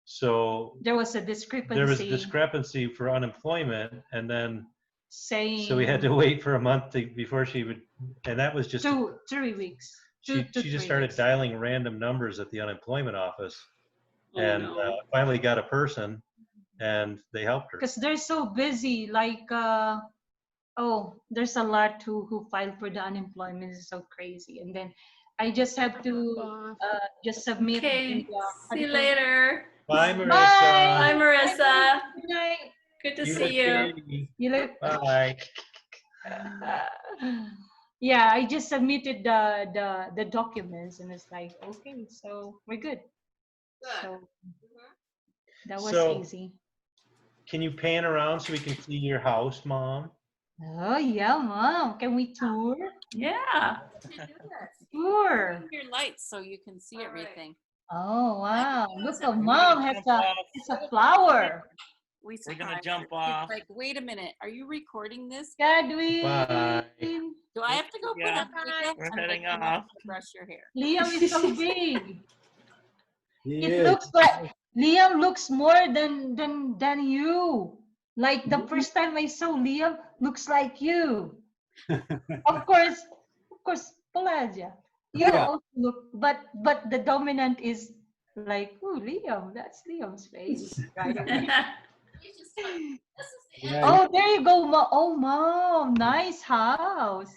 So there was a discrepancy. There was a discrepancy for unemployment. And then saying, so we had to wait for a month before she would, and that was just 3 weeks. She just started dialing random numbers at the unemployment office, and finally got a person, and they helped her. Because they're so busy, like, there's a lot who filed for the unemployment. It's so crazy, and then I just have to just submit. Okay, see you later. Bye, Marissa. Bye, Marissa. Good night. Good to see you. You look. Bye. Yeah, I just submitted the documents, and it's like, okay, so we're good. So that was easy. Can you pan around so we can see your house, Mom? Oh yeah, Mom. Can we tour? Yeah. Tour. Your lights so you can see everything. Oh wow! Look, at Mom has it's a flower. We're gonna jump off. Like, wait a minute, are you recording this? Godwin. Bye. Do I have to go put up makeup? We're I'm heading like, off. Brush your hair. Liam is so big. It looks like Liam looks more than you. Like the first time I saw Liam, looks like you. Of course, Pelagia. You Yeah. also look, but the dominant is like, oh, Liam. That's Liam's face right away. Yeah, Oh, there you go, Mom. Oh, Mom, nice house.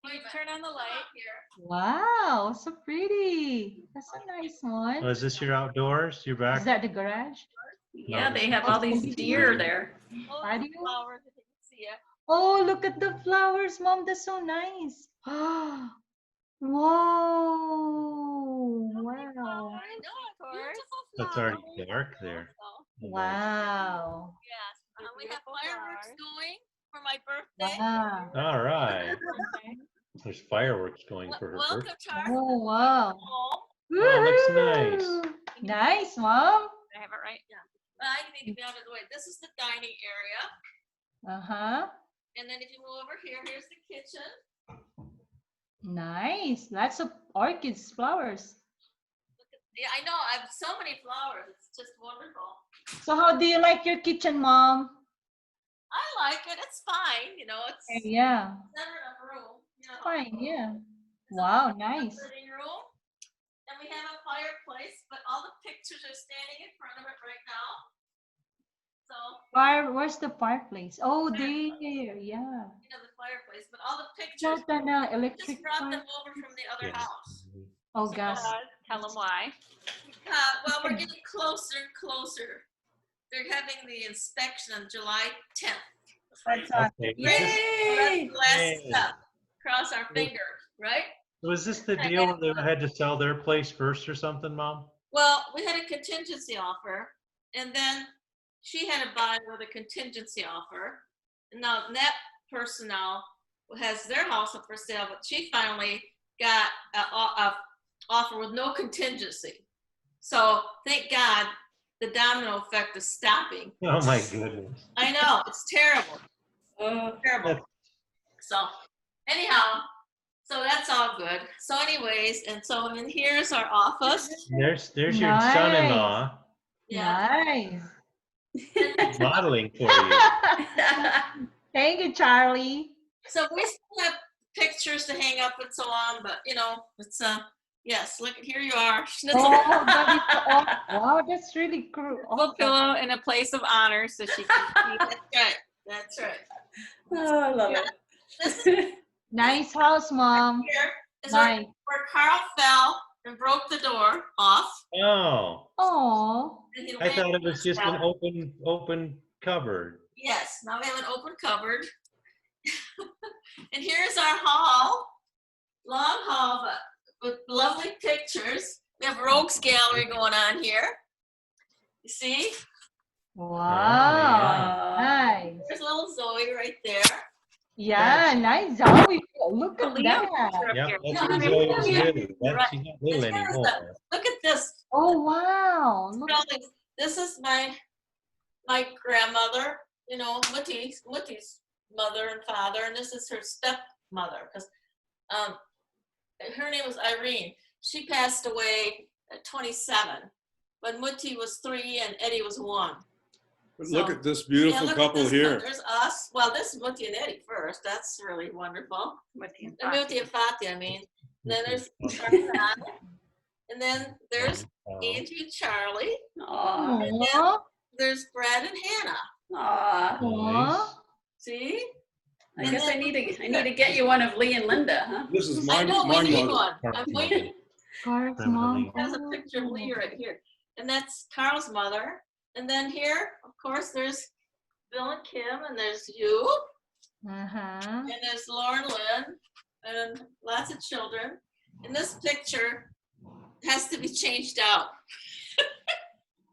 Can you turn on the light here? Wow, so pretty. That's a nice one. Oh, is this your outdoors? Your back? Is that the garage? Yeah, they have all these deer there. Patio? Flowers, if you can see it. Oh, look at the flowers, Mom. That's so nice. Whoa. Wow. I know, of course. It's already dark there. Wow. Yes. We have fireworks going for my birthday. Wow. All right. There's fireworks going for her Welcome, birthday. Charles. Oh, wow. Oh, looks nice. Woohoo. Nice, Mom. I have it right? Yeah. But I need to be out of the way. This is the dining area. Uh-huh. And then if you move over here, here's the kitchen. Nice. Lots of orchids, flowers. Yeah, I know. I have so many flowers. It's just wonderful. So how do you like your kitchen, Mom? I like it. It's fine. You know, it's Yeah. never enough room. You know. Fine, yeah. Wow, nice. Living room. And we have a fireplace, but all the pictures are standing in front of it right now. So Where's the fireplace? Oh, there. Yeah. you know the fireplace, but all the pictures Not an just electric brought fire. them over from the other house. Oh, gosh. Tell them why. Well, we're getting closer and closer. They're having the inspection on July 10th. That's Okay. Yay! That's the last Yay. step. Cross our fingers, right? Was this the deal where they had to sell their place first or something, Mom? Well, we had a contingency offer, and then she had to buy with a contingency offer. And now that person now has their house up for sale, but she finally got a offer with no contingency. So thank God the domino effect is stopping. Oh my goodness. I know, it's terrible. Terrible. So anyhow, so that's all good. So anyways, and so and here's our office. There's your Nice. son-in-law Nice. modeling for you. Thank you, Charlie. So we still have pictures to hang up and so on, but you know, it's yes, look, here you are. Schnitzel. Oh, wow, that's really cool. Little pillow in a place of honor so she can see. That's right. That's right. Oh, I love it. Nice house, Mom. Here is Nice. where Carl fell and broke the door off. Oh, Oh. And he I thought it landed was just an himself. open cupboard. Yes, now we have an open cupboard. And here's our hall, long hall, but with lovely pictures. We have Rogues Gallery going on here. You see? Wow. Nice. There's little Zoe right there. Yeah, nice Zoe. Look at that. Yep, No, that's I what mean, Zoe was here. little. Right. She's not little And here's anymore. Look at this. Oh, wow. Look. This is my grandmother, you know, Mutti's mother and father, and this is her stepmother, because her name was Irene. She passed away at 27, but Mutti was 3 and Eddie was 1. But So, look at this beautiful look at couple this here. one. There's us. Well, this is Mutti and Eddie first. That's really wonderful. Mutti and Fati, I mean. Then there's Arnaz, and then there's Angie and Charlie. Aw. And then there's Brad and Hannah. Aw. See? I guess I need to get you one of Lee and Linda, huh? This is I my know we need mother. one. I'm waiting. Carl's mom. There's a picture of Lee right here. And that's Carl's mother. And then here, of course, there's Bill and Kim, and there's you. Uh-huh. And there's Lauren Lynn, and lots of children. And this picture has to be changed out.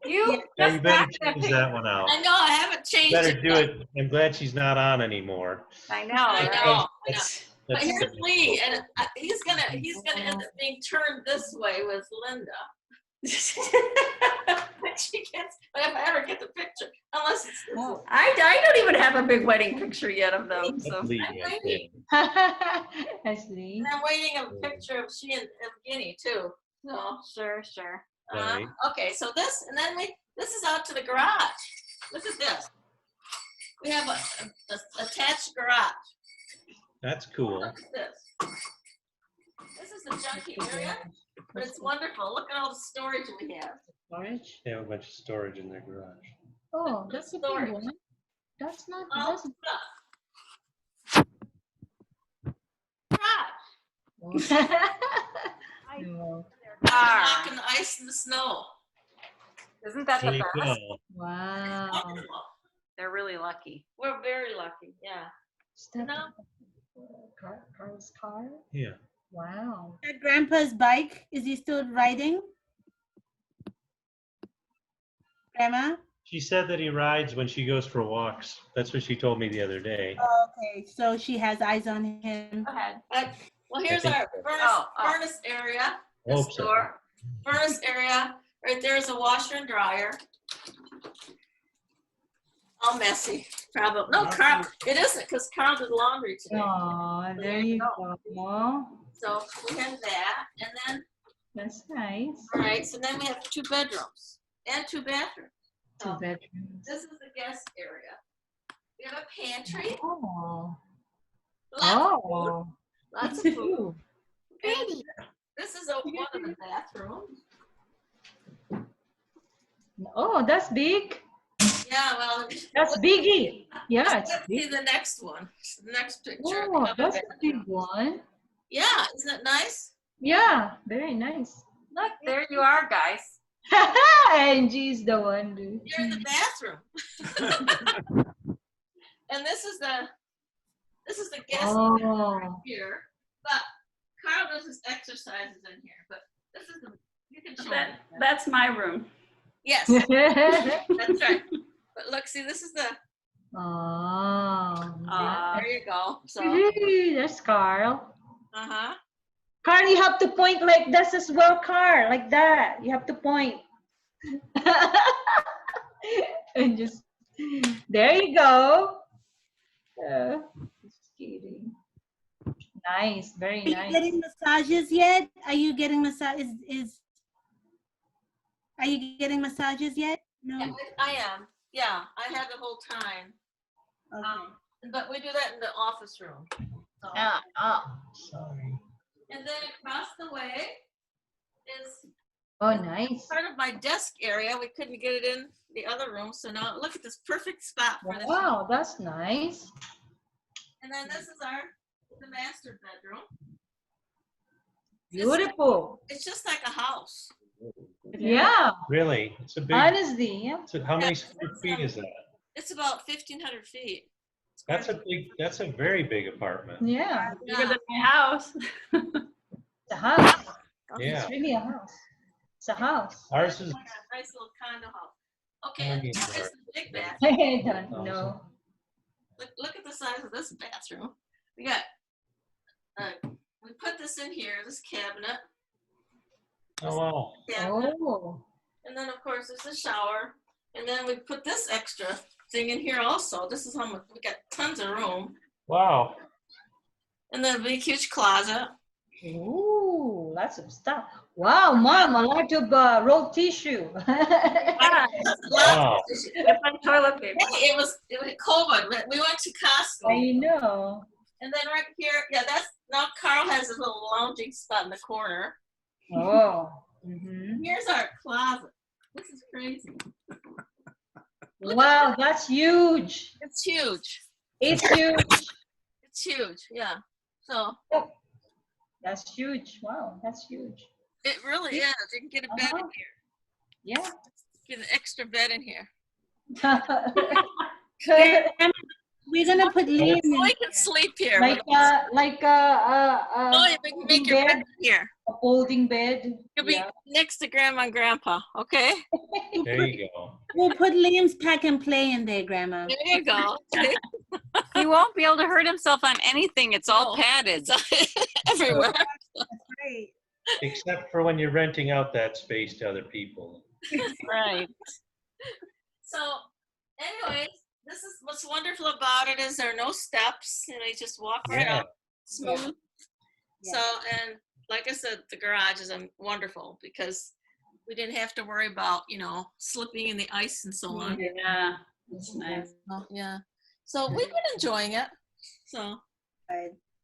Yeah, you better change that one out. I know, I haven't changed Better it. do it. I'm glad she's not on anymore. I know. I right? know. That's- But that's- here's Lee, and he's gonna end up being turned this way with Linda. She gets, if I ever get the picture, unless it's this one. I don't even have a big wedding picture yet of them. So. Lee, I'm I waiting. That's Lee. And I'm waiting a picture of she and Evgeny too. So Sure. Right. Okay, so this, and then this is out to the garage. Look at this. We have a attached garage. That's cool. Look at this. This is the junky area, but it's wonderful. Look at all the storage we have. Storage? They have a bunch of storage in their garage. Oh, that's a big one. That's not. All That's stuff. Garage. No. Knocking the ice and the snow. Isn't that There the you best? go. Wow. They're really lucky. We're very lucky. Yeah. Step No. Carl's car. Yeah. Wow. At Grandpa's bike, is he still riding? Grandma? She said that he rides when she goes for walks. That's what she told me the other day. Oh, okay, so she has eyes on him. Go ahead. Well, here's think our so. furnace area. I hope This so. door. Furnace area. Right there is a washer and dryer. All messy. Probably. No, Carl. It isn't because Carl did laundry today. Oh, there you go. So we have that, and then That's nice. all right. So then we have 2 bedrooms and 2 bathrooms. 2 bedrooms. This is the guest area. We have a pantry. Oh. Lots of food. Oh. Lots of food. And this is one of the bathrooms. Oh, that's big. Yeah, well. That's biggie. Yeah, it's Let's see big. the next one. The next picture. Oh, Another that's a bedroom. big one. Yeah, isn't it nice? Yeah, very nice. Look, there you are, guys. Angie's the one, dude. You're in the bathroom. And this is the guest Oh. room here. But Carl does his exercises in here. But this is you can show them. That's my room. Yes, that's right. But look, see, this is the. Oh. There you go. So. That's Carl. Uh-huh. Carl, you have to point like this as well, Carl. Like that. You have to point. And just, there you go. Just kidding. Nice, very Are you nice. getting massages yet? Are you getting Are you getting massages yet? No. Yeah, I am. Yeah, I had the whole time. Okay. But we do that in the office room. So. Sorry. And then across the way is Oh, nice. part of my desk area. We couldn't get it in the other room, so now look at this perfect spot for this. Wow, that's nice. And then this is the master bedroom. Beautiful. It's just like a house. Yeah. Really? It's a big. Honestly, yeah. So how many square feet is that? It's about 1,500 feet. That's a very big apartment. Yeah. Bigger than my house. It's a house. Yeah. It's really a house. It's a house. Ours is. Nice little condo house. Okay, How and many here's are- the big bathroom. I don't know. Look at the size of this bathroom. We got, we put this in here, this cabinet. Oh wow. Cabinet. Oh. And then of course there's a shower. And then we put this extra thing in here also. This is how much, we got tons of room. Wow. And then a big huge closet. Ooh, lots of stuff. Wow, Mom, a lot of rolled tissue. Wow. Toilet paper. It was COVID. We went to Costco. I know. And then right here, yeah, that's, now Carl has his little lounging spot in the corner. Oh. Mm-hmm. Here's our closet. This is crazy. Wow, that's huge. It's huge. It's huge. It's huge, yeah. So That's huge. Wow, that's huge. it really is. You can get a bed in here. Yeah. Get an extra bed in here. We're gonna put Liam in. We can sleep here. like Oh, you can make your bed bed, here. a folding bed. You'll be next to Grandma and Grandpa, okay? There you go. We'll put Liam's pack and play in there, Grandma. There you go. He won't be able to hurt himself on anything. It's all padded. Everywhere. Right. Except for when you're renting out that space to other people. Right. So, anyways, this is what's wonderful about it is there are no steps. You know, you just walk right Yeah. up, smooth. So, and like I said, the garage is wonderful because we didn't have to worry about, slipping in the ice and so on. Yeah, that's nice. Yeah. So we've been enjoying it. So,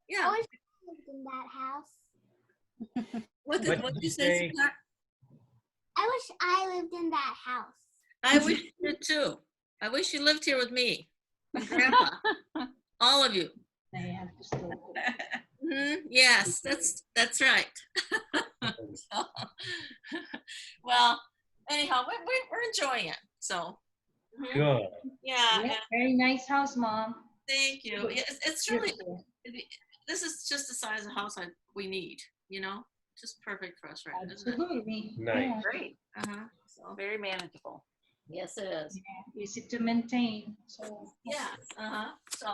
yeah. I wish I lived in that house. What What'd did you you say, say? Scott? I wish I lived in that house. I wish you did too. I wish you lived here with me and Grandpa. All of you. I have to still go. Yes, that's right. So, well, anyhow, we're enjoying it. So. Good. Yeah. Yeah, very nice house, Mom. Thank you. It's really. This is just the size of house we need. Just perfect for us right now. Absolutely. Nice. Yeah. Great. So very manageable. Yes, it is. Yeah, easy to maintain. So Yeah. So,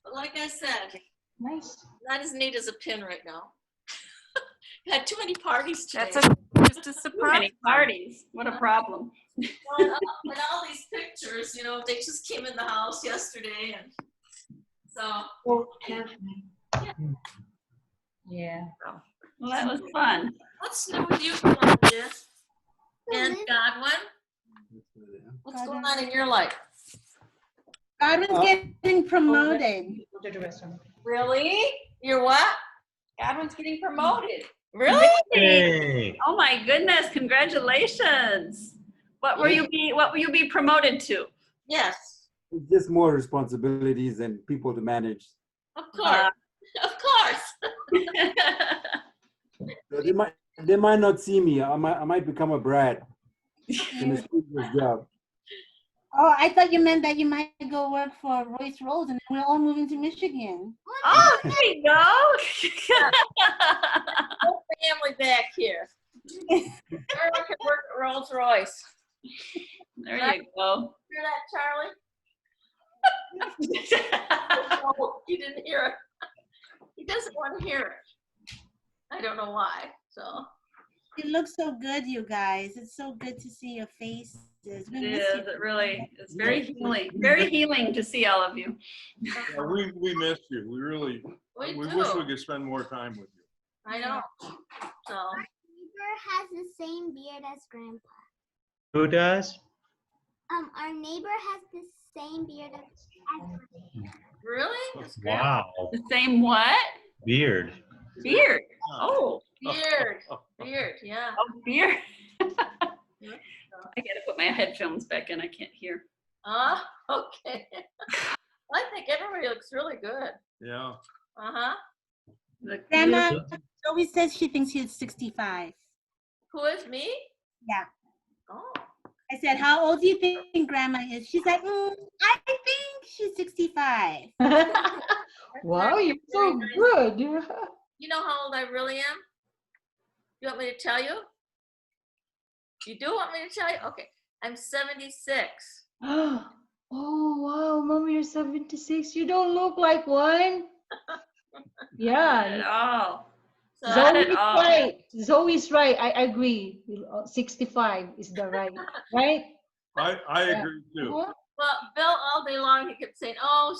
but like I said, nice. not as neat as a pin right now. Had too many parties today. That's just a Too surprise. many parties. What a problem. Well, and all these pictures, they just came in the house yesterday, and so. Yeah. Well, that was fun. What's new with you, Claudia? And Godwin? What's going on in your life? Godwin's getting promoted. Go to the restaurant. Really? You're what? Godwin's getting promoted. Really? Hey. Oh my goodness! Congratulations. What will you be promoted to? Yes. It's just more responsibilities and people to manage. Of course. Of course. So they might not see me. I might become a Brad in a previous job. Oh, I thought you meant that you might go work for Royce Rolls and we're all moving to Michigan. Oh, there you go. Whole family back here. Everyone can work at Rolls Royce. There you go. Hear that, Charlie? No, he didn't hear it. He doesn't want to hear it. I don't know why. So. You look so good, you guys. It's so good to see your faces. It is. It really is very healing. Very healing to see all of you. Yeah, we miss you. We really. We We do. wish we could spend more time with you. I know. So. My neighbor has the same beard as Grandpa. Who does? Our neighbor has the same beard as Grandpa. Really? Wow. The same what? Beard. Beard. Oh. Beard. Beard. Yeah. Oh, beard. I gotta put my headphones back in. I can't hear. Okay. I think everybody looks really good. Yeah. Grandma always says she thinks she's 65. Who is me? Yeah. Oh. I said, how old do you think Grandma is? She's like, I think she's 65. Wow, you're so good. You know how old I really am? You want me to tell you? You do want me to tell you? Okay. I'm 76. Oh, wow, Mom, you're 76. You don't look like one. Not at Yeah. all. So, Not at Zoe's all. right. Zoe's right. I agree. 65 is the right, right? I agree too. Uh-huh. well, Bill all day long he kept saying, "Oh,